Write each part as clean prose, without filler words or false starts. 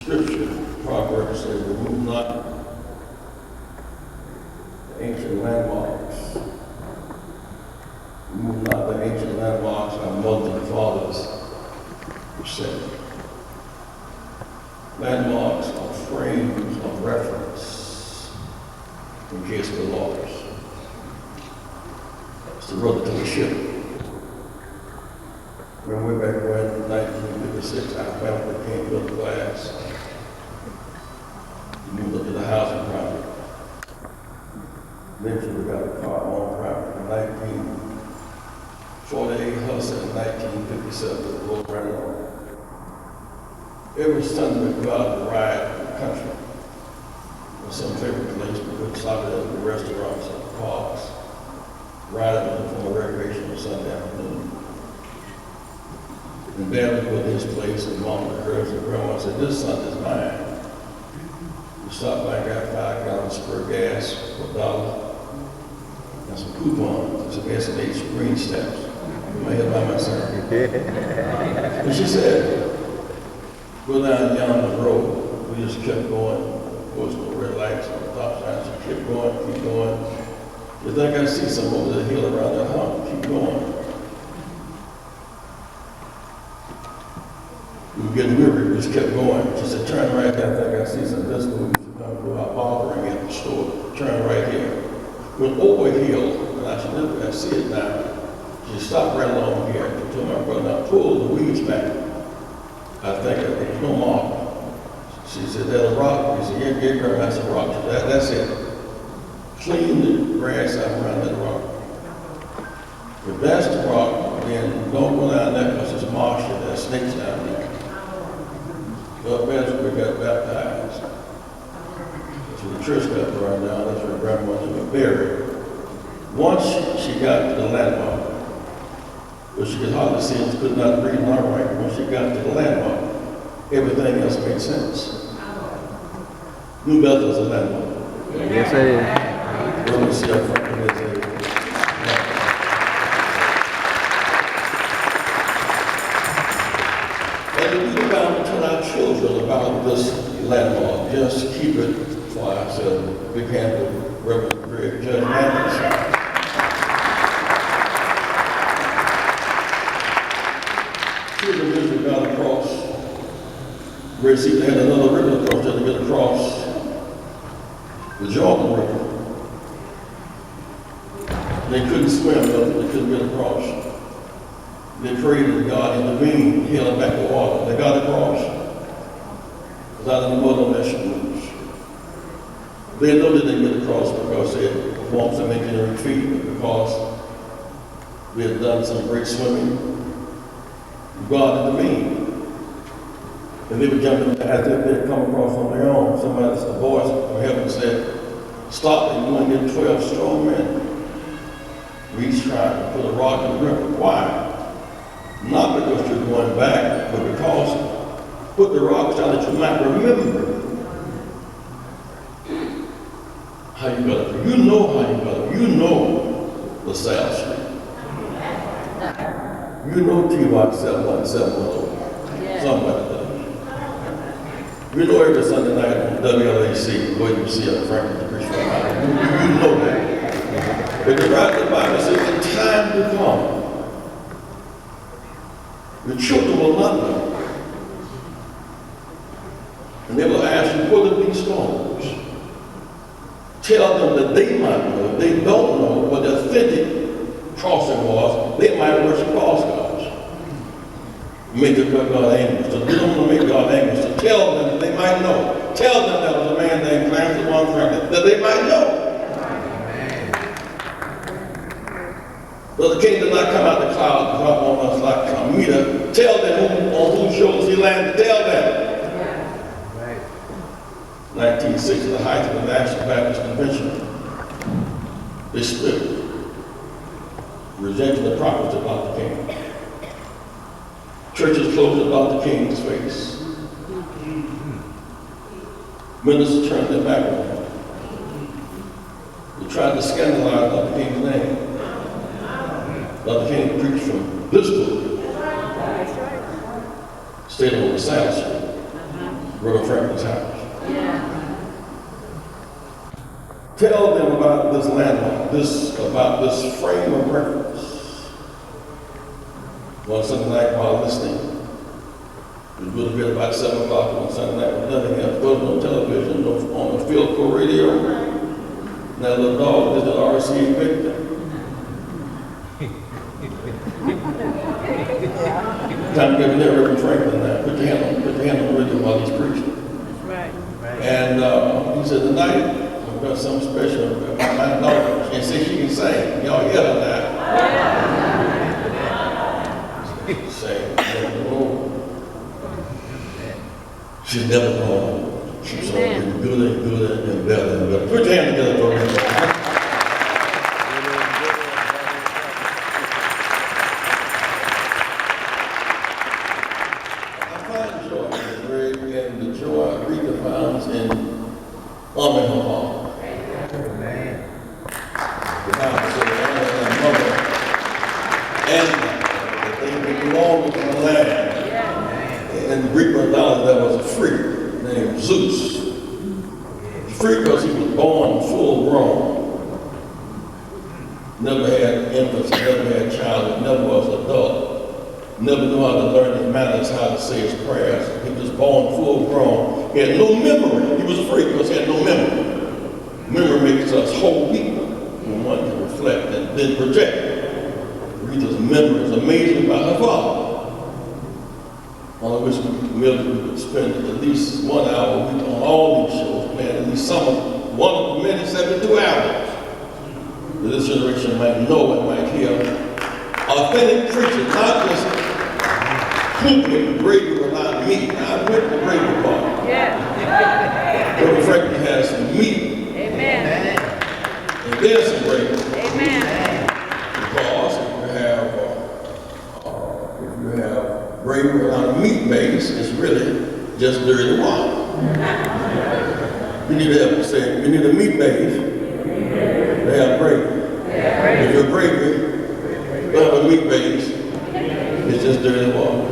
Scripture, Proverbs says, remove not the ancient landmarks. Remove not the ancient landmarks our mothers and fathers have set. Landmarks are frames of reference in case we're lost. It's the rudder to the ship. When way back when, in 1956, our family came built glass. We moved up to the housing project. Eventually, we got a car on property in 1948, Hudson in 1957, with Boulevard. Every Sunday we go out and ride in the country. In some favorite place, we would stop at the restaurants and parks, ride up from a recreational Sunday afternoon. And Dad would go to his place, and Mom and hers and Grandma said, "This Sunday's mine." We stopped by and got 5 gallons per gas for $1, and some coupons, some S&H green stamps. In my head by myself. And she said, "Go down yonder road." We just kept going. Of course, no red lights on the stop sign. She kept going, keep going. You think I see some over the hill around that hump? Keep going. We were getting weary, we just kept going. She said, "Turn right there, I think I see some disco. We should come do our barbering at the store. Turn right here." Went over a hill, and I said, "Look, I see it now." She stopped right along here. She told my brother, "Now pull the weeds back." I think there's no mark. She said, "That's a rock." He said, "Yeah, Grandma, that's a rock." She said, "That's it. Clean the grass out around that rock. If that's the rock, then don't go down there because it's marshy. There's snakes down there." Well, that's where we got baptized. That's where the church got burned down. That's where Grandma was buried. Once she got to the landmark, but she could hardly see and could not read nor write. When she got to the landmark, everything else made sense. New Bethel is a landmark. Yes, it is. Reverend see up front of this. And we about to tell our children about this landmark. Just keep it for ourselves. Big hand to Reverend Judge Mathis. Children usually got across. Red Sea had another river across there to get across the Jordan River. They couldn't swim, though. They couldn't get across. They prayed to God, intervened, held back the water. They got across. Without any mud on their shoes. They know they didn't get across because they had performed some engineering feat, because we had done some great swimming. God intervened. And they were jumping as if they had come across on their own. Somebody, a voice from heaven said, "Stop, and you're going to get 12 strong men." We each tried to put a rock in the river. Why? Not because you're going back, but because put the rocks down that you might remember how you got up. You know how you got up. You know LaSalle Street. You know T-Rock 7170. Somebody does. You know every Sunday night on WLAC, where you see a Franklin to preach from. You know that. But the Bible says the time will come. The children will not know. And they will ask you, "What are these stones?" Tell them that they might know. If they don't know what the authentic crossing was, they might worship false gods. Make God angry. So they don't want to make God angry. So tell them that they might know. Tell them that was a man named Clarence One Franklin, that they might know. But the king did not come out the cloud and drop on us like a meter. Tell them on whose shoulders he landed. Tell them. 1960, the height of the National Baptist Convention, they split, rejecting the prophets about the king. Churches closed about the king's face. Ministers turned their back on him. They tried to scandalize the king's name. Dr. King preached from this book, stayed on LaSalle Street. Brother Franklin's house. Tell them about this landmark, about this frame of reference. One Sunday night while listening, it would have been about 7 o'clock on Sunday night with nothing else. There was no television, no on the field core radio. That little dog did the RC victim. Time to get in there, Reverend Franklin, put your hand on the radio while he's preaching. Right. And he said, tonight, I've got something special about my daughter. She said she can sing. Y'all hear her now. Sing. She's never gone. She's always good and better and better. Put your hand together for her. I find joy in the joy Aretha finds in honoring her mom. The Bible says, honor her mother and that they belong to the land. In the Greek mythology, there was a freak named Zeus. Free because he was born full grown. Never had infants, never had childhood, never was an adult. Never knew how to learn his manners, how to say his prayers. He was born full grown. He had no memory. He was a freak because he had no memory. Memory makes us whole people when one can reflect and then project. Aretha's memory is amazing about her father. I wish we could spend at least 1 hour a week on all these shows, man, at least some of one of the many 72 hours. That this generation might know and might hear authentic preaching, not just hooping gravy without meat. I went to gravy bar. Yeah. Reverend Franklin has some meat. Amen. And there's some gravy. Amen. Because if you have gravy without a meat base, it's really just dirty water. You need to have to say, you need a meat base to have gravy. If your gravy don't have a meat base, it's just dirty water.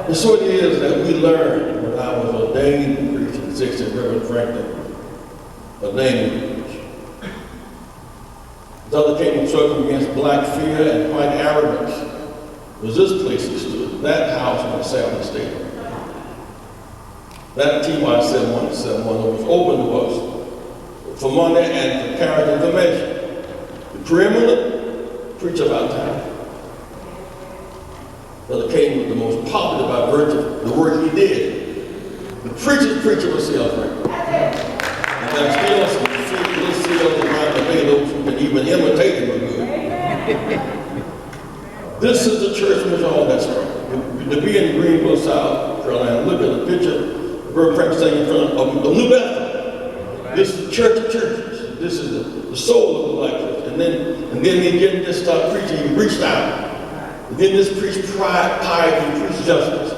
And so it is that we learned when I was ordained to preach in 60, Reverend Franklin ordained me to preach. The other came circling against black fear and white arrogance. It was this place he stood, that house in the South State. That TY 7171 was open to us for money and for current information. The preeminent preacher of our time. Brother King was the most popular by virtue of the work he did. The preacher's preacher was C.L. Franklin. And there's still some little CLs around the day, those who can even imitate him are good. This is the church in which all that started. To be in Greenville, South Carolina, look at the picture of Reverend Franklin standing in front of New Bethel. This is the church of churches. This is the soul of the black church. And then he didn't just start preaching, he reached out. And then this preached pride, piety, preached justice.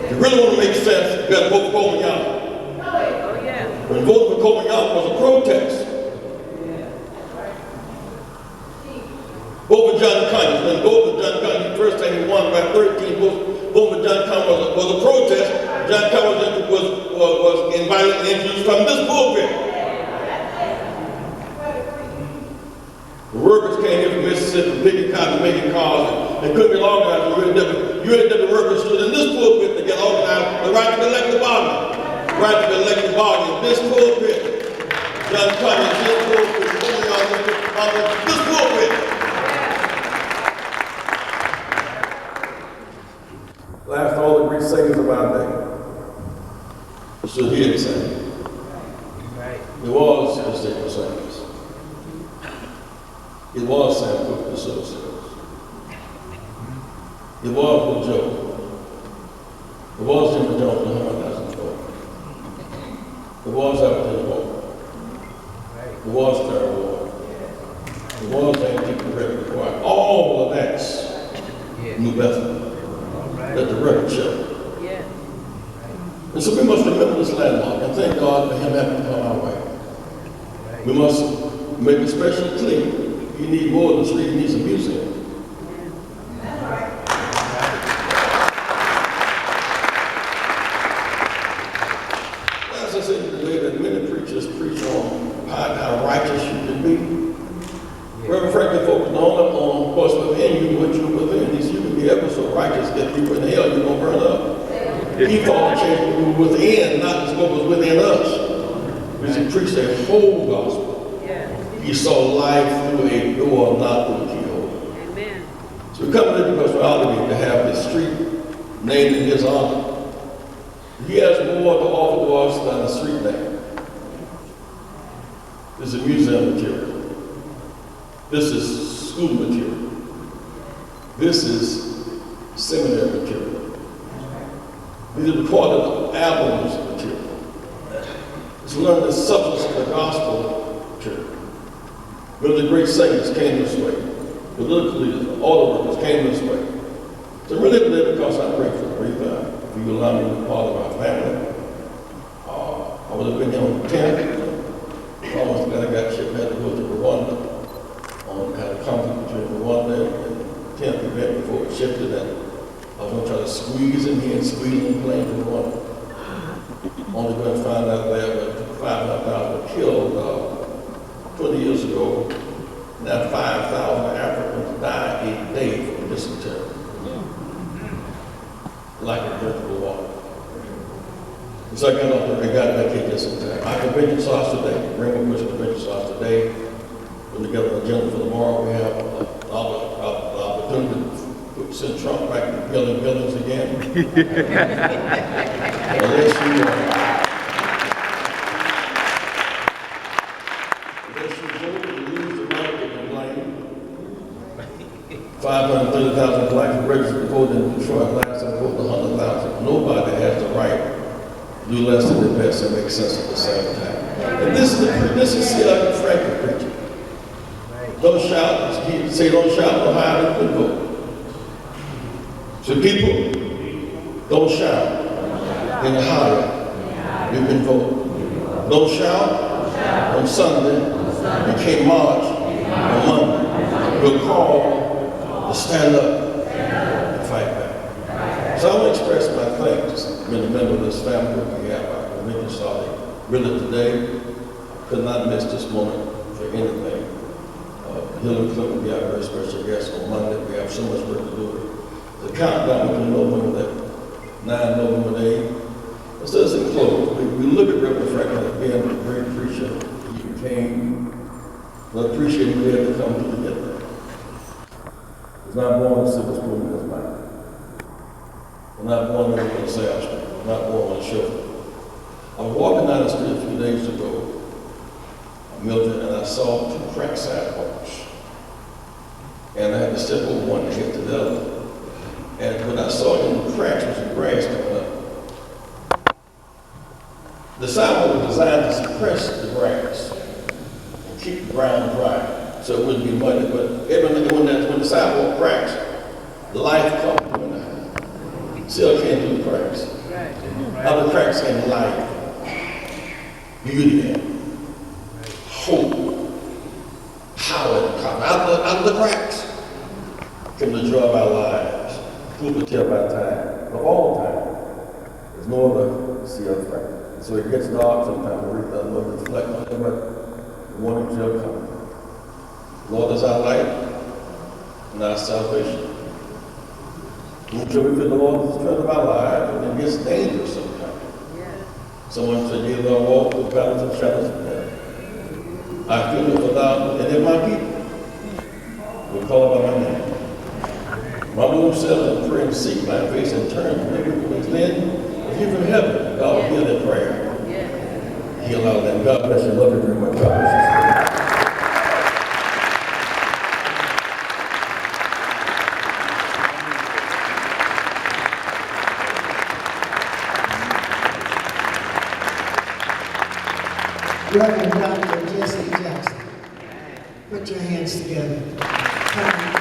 If you really want to make sense, you got to vote for Coleman Young. When voting for Coleman Young was a protest. Vote for John Conyers. When voting for John Conyers, the first time he won by 13 votes, voting for John Conyers was a protest. John Conyers was invited and introduced from this pulpit. The workers came here from Mississippi, picking cotton, making cars, and couldn't get organized. UAW workers stood in this pulpit to get organized, the right to collective bargaining. The right to collective bargaining. This pulpit. John Conyers, this pulpit, this pulpit. Last all the great singers of our day stood here to sing. It was the singers singers. It was Sam Cooke, the soul singers. It was Bill Joe. It was Jimmy Jones, the 100,000 folk. It was Everton Walker. It was Terry Ward. It was Antique Record Choir. All of that's New Bethel. Let the record show. Yeah. And so we must remember this landmark and thank God for him having come our way. We must make it special clean. You need more than street, you need some museum. say today that many preachers preach on how righteous you can be. Reverend Franklin focused only on what's within you, what you're within. He said, you can be ever so righteous, get people in hell, you're going to burn up. He thought the change was within, not just what was within us. Because he preached a whole gospel. He saw life through a door, not through a keyhole. Amen. So we come to this because we're obligated to have this street named in his honor. He has more to offer to us than a street name. This is museum material. This is school material. This is seminary material. These are recorded albums material. It's learn the substance of the gospel material. One of the great singers came this way. Political leaders, all the workers came this way. So really today, because I'm grateful for Aretha, if you allow me to be part of our family, I would have been here on the 10th. Almost got shipped, had to go to Rwanda. Had a conflict between Rwanda and the 10th event before it shifted, and I was going to try to squeeze in here and squeeze in the plane to Rwanda. Only going to find out that 500,000 were killed 20 years ago. Now 5,000 Africans die a day from dysentery. Like a drinkable water. So I got up there and got back here just in time. Our convention starts today. Rainbow Christian Convention starts today. Put together an agenda for tomorrow. We have an opportunity to send Trump back to building buildings again. Unless you vote and lose the right to complain. 530,000 blacks registered to vote in Detroit. Last time voted 100,000. Nobody has the right to do less than the best and make sense at the same time. And this is C.L. Franklin preaching. Don't shout, he say don't shout, no higher than vote. So people, don't shout, then higher, you can vote. Don't shout on Sunday, you can't march on Monday. We're called to stand up and fight back. So I want to express my thanks. I've been a member of this family. We have our convention starting really today. I could not miss this moment for anything. Hillary Clinton will be our very special guest on Monday. We have so much work to do. The countdown to November 9 November 8. So let's close. We look at Reverend Franklin as being a great preacher. He came. I appreciate him being able to come together. He's not born with silver spoon in his mouth. We're not born with a sales street. We're not born with a chauffeur. I was walking down the street a few days ago, Milton, and I saw two cracked sidewalks. And I had to step over one to get to the other. And what I saw in the cracks was some grass coming up. The sidewalk was designed to suppress the grass and keep the ground dry so it wouldn't be muddy. But when the sidewalk cracks, life comes through now. Still can't do the cracks. Out of the cracks came life, beauty, hope, power, and confidence. Out of the cracks came the joy of our lives, fruit of our time, of all time. There's no other C.L. Franklin. So it gets dark sometimes. We read and reflect on it, but the morning shall come. Lord is our light and our salvation. Until we feel the Lord is the strength of our lives, and it gets dangerous sometimes. Someone said, "You don't walk through the valleys of shadows of death. I feel it without any of my people. We call by my name. My move says and pray and seek my face and turn from their wickedness. Then, if you from heaven, God will hear their prayer. Heal all them. God bless you. Love you very much. God bless you. Reverend Dr. Jesse Jackson, put your hands together. Come on.